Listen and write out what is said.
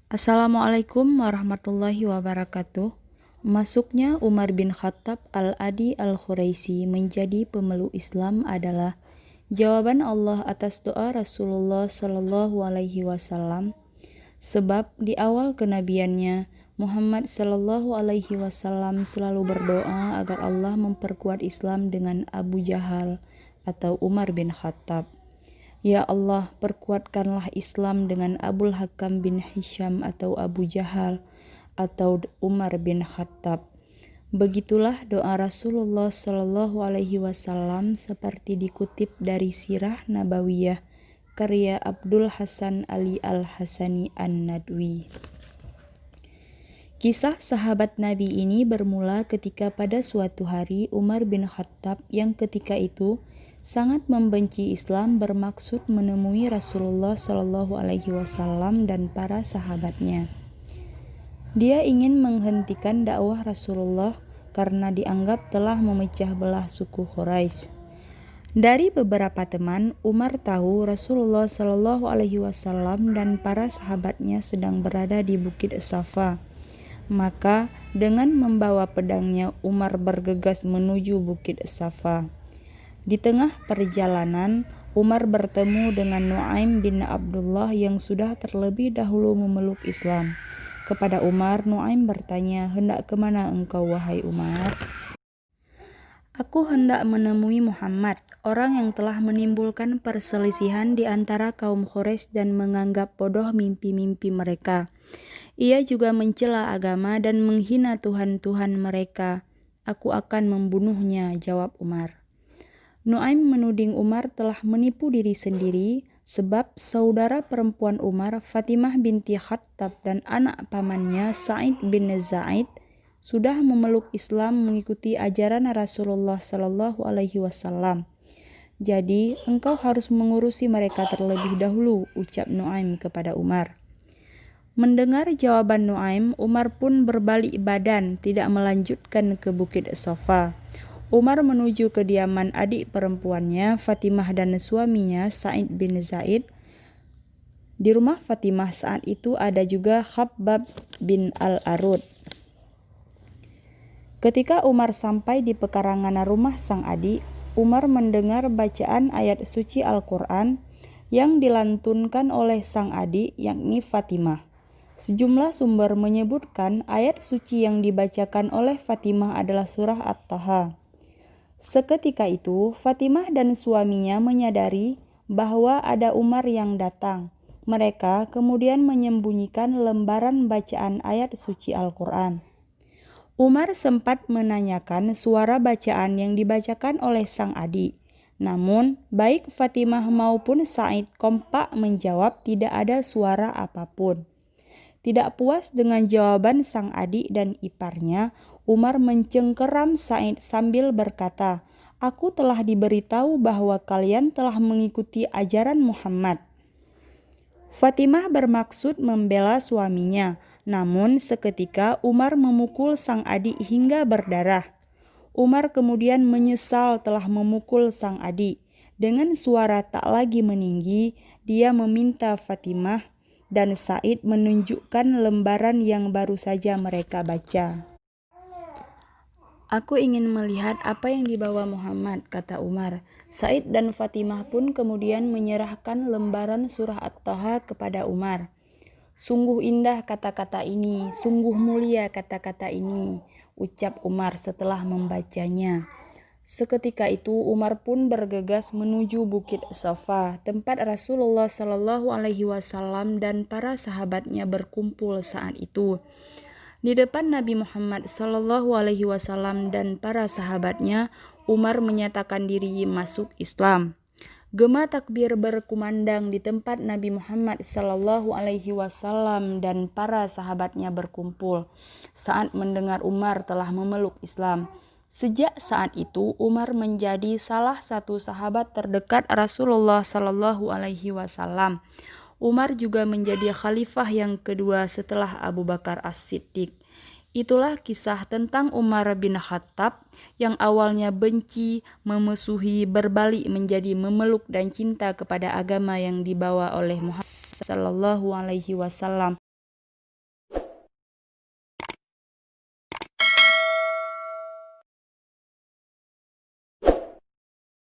Assalamualaikum warahmatullahi wabarakatuh. Masuknya Umar bin Khattab al-Adi al-Khuraisy menjadi pemeluk Islam adalah jawaban Allah atas doa Rasulullah Shallallahu Alaihi Wasallam. Sebab di awal kenabiannya Muhammad Shallallahu Alaihi Wasallam selalu berdoa agar Allah memperkuat Islam dengan Abu Jahal atau Umar bin Khattab. Ya Allah, perkuatkanlah Islam dengan Abul Hakam bin Hisham atau Abu Jahal atau Umar bin Khattab. Begitulah doa Rasulullah Shallallahu Alaihi Wasallam seperti dikutip dari Sirah Nabawiyah karya Abdul Hasan Ali Al-Hasani An-Nadwi. Kisah sahabat Nabi ini bermula ketika pada suatu hari Umar bin Khattab yang ketika itu sangat membenci Islam bermaksud menemui Rasulullah Shallallahu Alaihi Wasallam dan para sahabatnya. Dia ingin menghentikan dakwah Rasulullah karena dianggap telah memecah belah suku Quraisy. Dari beberapa teman, Umar tahu Rasulullah Shallallahu Alaihi Wasallam dan para sahabatnya sedang berada di Bukit Safa. Maka dengan membawa pedangnya, Umar bergegas menuju Bukit Safa. Di tengah perjalanan, Umar bertemu dengan Nu'aim bin Abdullah yang sudah terlebih dahulu memeluk Islam. Kepada Umar, Nu'aim bertanya, "Hendak kemana engkau, wahai Umar?" "Aku hendak menemui Muhammad, orang yang telah menimbulkan perselisihan di antara kaum Quraisy dan menganggap bodoh mimpi-mimpi mereka. Ia juga mencela agama dan menghina Tuhan-Tuhan mereka. Aku akan membunuhnya," jawab Umar. Nu'aim menuding Umar telah menipu diri sendiri sebab saudara perempuan Umar, Fatimah binti Khattab dan anak pamannya Sa'id bin Zaid sudah memeluk Islam mengikuti ajaran Rasulullah Shallallahu Alaihi Wasallam. "Jadi engkau harus mengurusi mereka terlebih dahulu," ucap Nu'aim kepada Umar. Mendengar jawaban Nu'aim, Umar pun berbalik badan tidak melanjutkan ke Bukit Safa. Umar menuju kediaman adik perempuannya Fatimah dan suaminya Sa'id bin Zaid. Di rumah Fatimah saat itu ada juga Khabbab bin Al-Arud. Ketika Umar sampai di pekarangan rumah sang adik, Umar mendengar bacaan ayat suci Al-Quran yang dilantunkan oleh sang adik, yakni Fatimah. Sejumlah sumber menyebutkan ayat suci yang dibacakan oleh Fatimah adalah surah At-Taha. Seketika itu, Fatimah dan suaminya menyadari bahwa ada Umar yang datang. Mereka kemudian menyembunyikan lembaran bacaan ayat suci Al-Quran. Umar sempat menanyakan suara bacaan yang dibacakan oleh sang adik. Namun, baik Fatimah maupun Sa'id kompak menjawab tidak ada suara apapun. Tidak puas dengan jawaban sang adik dan iparnya, Umar mencengkeram Sa'id sambil berkata, "Aku telah diberitahu bahwa kalian telah mengikuti ajaran Muhammad." Fatimah bermaksud membela suaminya, namun seketika Umar memukul sang adik hingga berdarah. Umar kemudian menyesal telah memukul sang adik. Dengan suara tak lagi meninggi, dia meminta Fatimah dan Sa'id menunjukkan lembaran yang baru saja mereka baca. "Aku ingin melihat apa yang dibawa Muhammad," kata Umar. Sa'id dan Fatimah pun kemudian menyerahkan lembaran surah At-Taha kepada Umar. "Sungguh indah kata-kata ini, sungguh mulia kata-kata ini," ucap Umar setelah membacanya. Seketika itu Umar pun bergegas menuju Bukit Safa, tempat Rasulullah Shallallahu Alaihi Wasallam dan para sahabatnya berkumpul saat itu. Di depan Nabi Muhammad Shallallahu Alaihi Wasallam dan para sahabatnya, Umar menyatakan diri masuk Islam. Gema takbir berkumandang di tempat Nabi Muhammad Shallallahu Alaihi Wasallam dan para sahabatnya berkumpul saat mendengar Umar telah memeluk Islam. Sejak saat itu, Umar menjadi salah satu sahabat terdekat Rasulullah Shallallahu Alaihi Wasallam. Umar juga menjadi khalifah yang kedua setelah Abu Bakar As-Siddiq. Itulah kisah tentang Umar bin Khattab yang awalnya benci, memusuhi, berbalik menjadi memeluk dan cinta kepada agama yang dibawa oleh Muhammad Shallallahu Alaihi Wasallam.